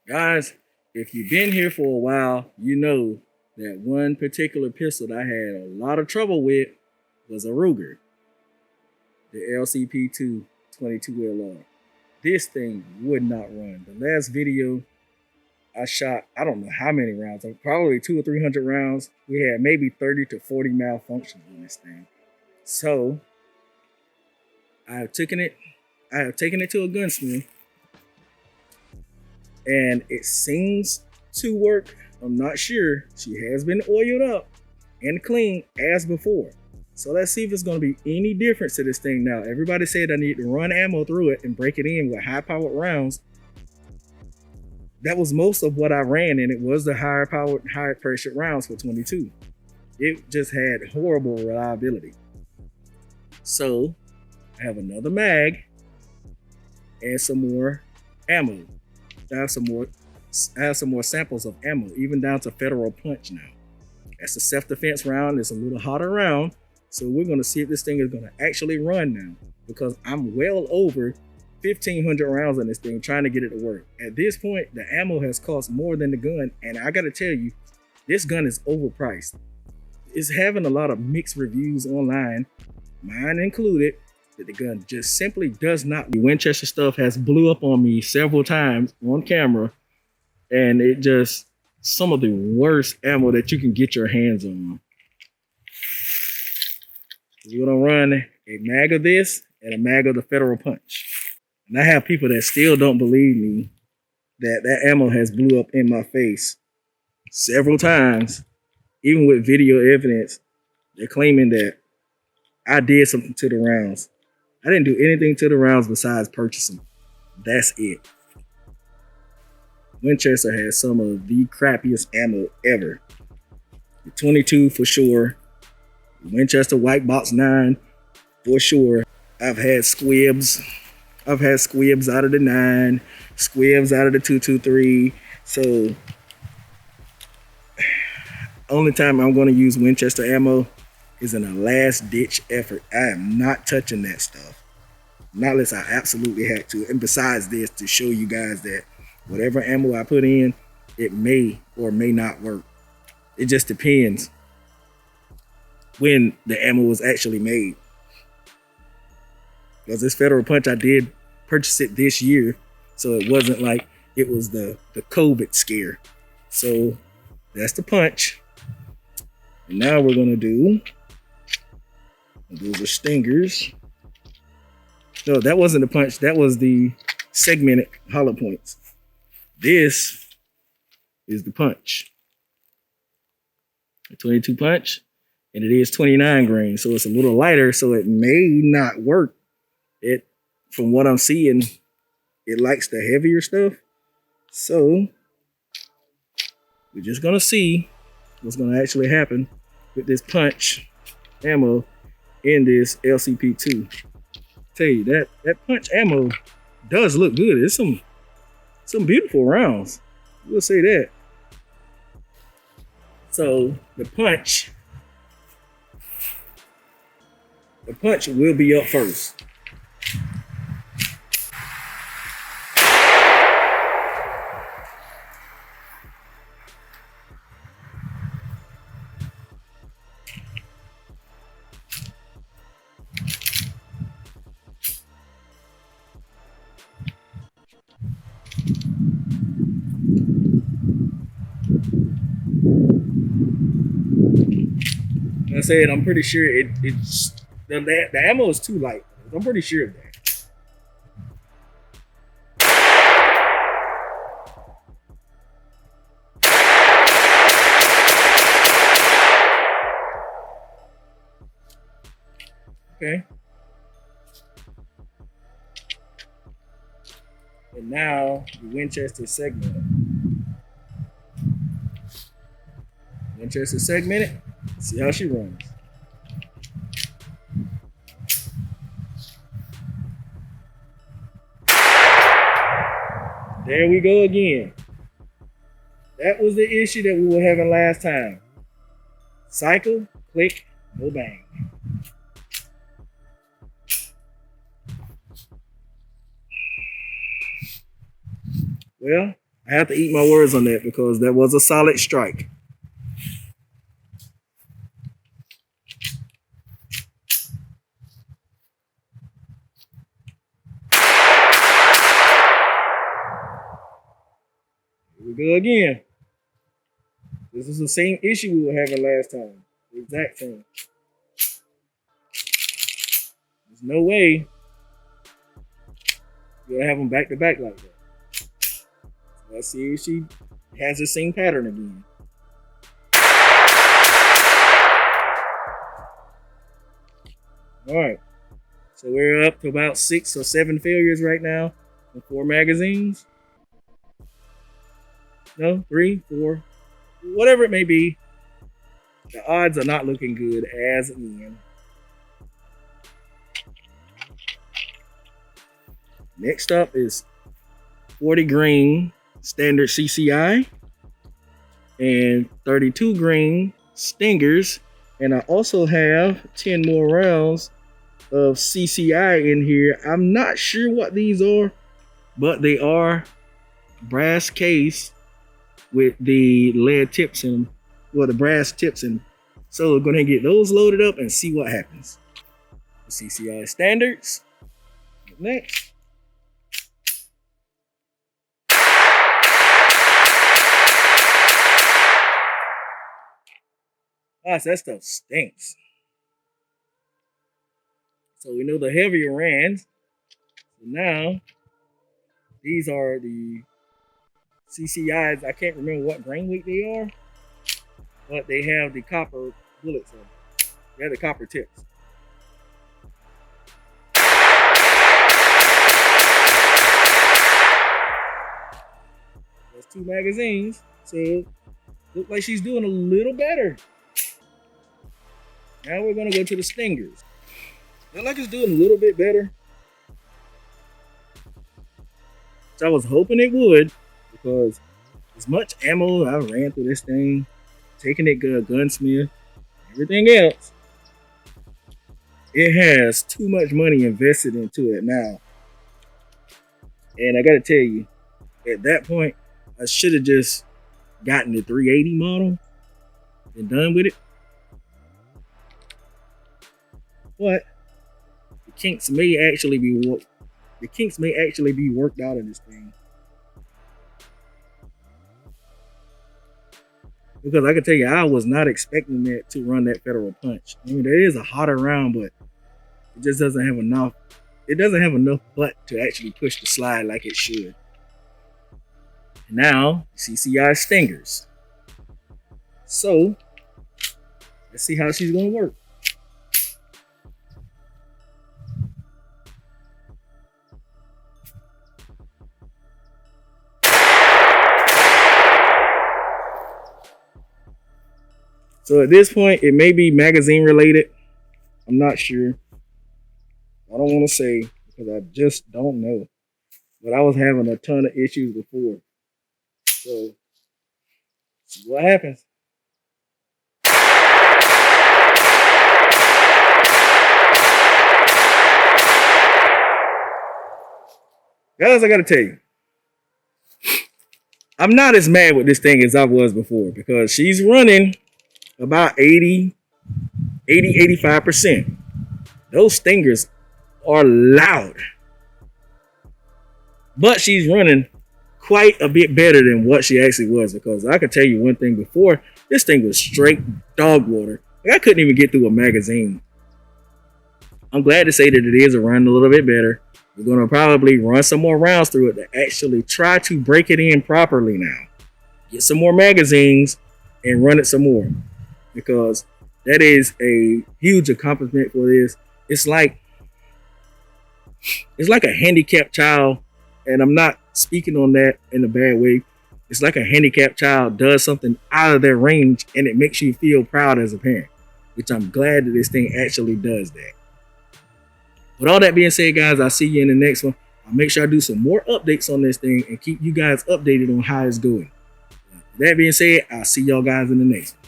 Guys, if you've been here for a while, you know that one particular pistol that I had a lot of trouble with was a Ruger, the LCP II 22LR. This thing would not run. The last video I shot, I don't know how many rounds, probably 200 or 300 rounds. We had maybe 30 to 40 malfunctions on this thing. So I have taken it, to a gunsmith, and it seems to work. I'm not sure. She has been oiled up and cleaned as before. So let's see if it's going to be any difference to this thing now. Everybody said I need to run ammo through it and break it in with high-powered rounds. That was most of what I ran, and it was the higher-powered, high-pressure rounds for 22. It just had horrible reliability. So I have another mag and some more ammo. I have some more samples of ammo, even down to Federal Punch now. That's a self-defense round. It's a little hotter round. So we're going to see if this thing is going to actually run now, because I'm well over 1,500 rounds on this thing trying to get it to work. At this point, the ammo has cost more than the gun, and I got to tell you, this gun is overpriced. It's having a lot of mixed reviews online, mine included, that the gun just simply does not. The Winchester stuff has blew up on me several times on camera, and it just some of the worst ammo that you can get your hands on. We're gonna run a mag of this and a mag of the Federal Punch. And I have people that still don't believe me that that ammo has blew up in my face several times, even with video evidence. They're claiming that I did something to the rounds. I didn't do anything to the rounds besides purchase them. That's it. Winchester has some of the crappiest ammo ever. The 22 for sure. Winchester White Box 9 for sure. I've had squibs. I've had squibs out of the 9, squibs out of the 223. So only time I'm going to use Winchester ammo is in a last ditch effort. I am not touching that stuff. Not unless I absolutely had to. And besides this, to show you guys that whatever ammo I put in, it may or may not work. It just depends when the ammo was actually made. Because this Federal Punch, I did purchase it this year, so it wasn't like it was the COVID scare. So that's the punch. And now we're gonna do, those are stingers. No, that wasn't the punch, that was the segmented hollow points. This is the punch. A 22 punch. And it is 29 grain, so it's a little lighter, so it may not work. It, from what I'm seeing, it likes the heavier stuff. So we're just gonna see what's gonna actually happen with this punch ammo in this LCP II. Tell you that punch ammo does look good. It's some beautiful rounds. We'll say that. So the punch will be up first. Like I said, I'm pretty sure it's the ammo is too light. I'm pretty sure of that. Okay. And now the Winchester segmented. Winchester segmented. See how she runs. There we go again. That was the issue that we were having last time. Cycle, click, no bang. Well, I have to eat my words on that because that was a solid strike. Here we go again. This is the same issue we were having last time. The exact same. There's no way you're gonna have them back to back like that. So let's see if she has the same pattern again. All right. So we're up to about 6 or 7 failures right now in 4 magazines. No, 3, 4, whatever it may be. The odds are not looking good as in. Next up is 40 grain standard CCI and 32 grain stingers. And I also have 10 more rounds of CCI in here. I'm not sure what these are, but they are brass case with the lead tips and the brass tips. And so we're going to get those loaded up and see what happens. The CCI standards. Next. Gosh, that stuff stinks. So we know the heavier rands. So now, these are the CCIs. I can't remember what grain weight they are, but they have the copper bullets on them. They have the copper tips. That's 2 magazines. So, looks like she's doing a little better. Now we're going to go to the stingers. Look like it's doing a little bit better. So I was hoping it would, because as much ammo I ran through this thing, taking it to a gunsmith, everything else, it has too much money invested into it now. And I got to tell you, at that point, I should have just gotten the 380 model and done with it. But the kinks may actually be worked out in this thing. Because I can tell you, I was not expecting that to run that federal punch. I mean, that is a hotter round, but it just doesn't have enough. It doesn't have enough butt to actually push the slide like it should. And now, CCI stingers. So, let's see how she's going to work. So at this point, it may be magazine related. I'm not sure. I don't want to say because I just don't know. But I was having a ton of issues before. So, see what happens. Guys, I got to tell you, I'm not as mad with this thing as I was before because she's running about 85%. Those stingers are loud. But she's running quite a bit better than what she actually was, because I can tell you one thing before, this thing was straight dog water. Like, I couldn't even get through a magazine. I'm glad to say that it is running a little bit better. We're going to probably run some more rounds through it to actually try to break it in properly now. Get some more magazines and run it some more, because that is a huge accomplishment for this. It's like a handicapped child, and I'm not speaking on that in a bad way. It's like a handicapped child does something out of their range and it makes you feel proud as a parent, which I'm glad that this thing actually does that. With all that being said, guys, I'll see you in the next one. I'll make sure I do some more updates on this thing and keep you guys updated on how it's going. With that being said, I'll see y'all guys in the next one.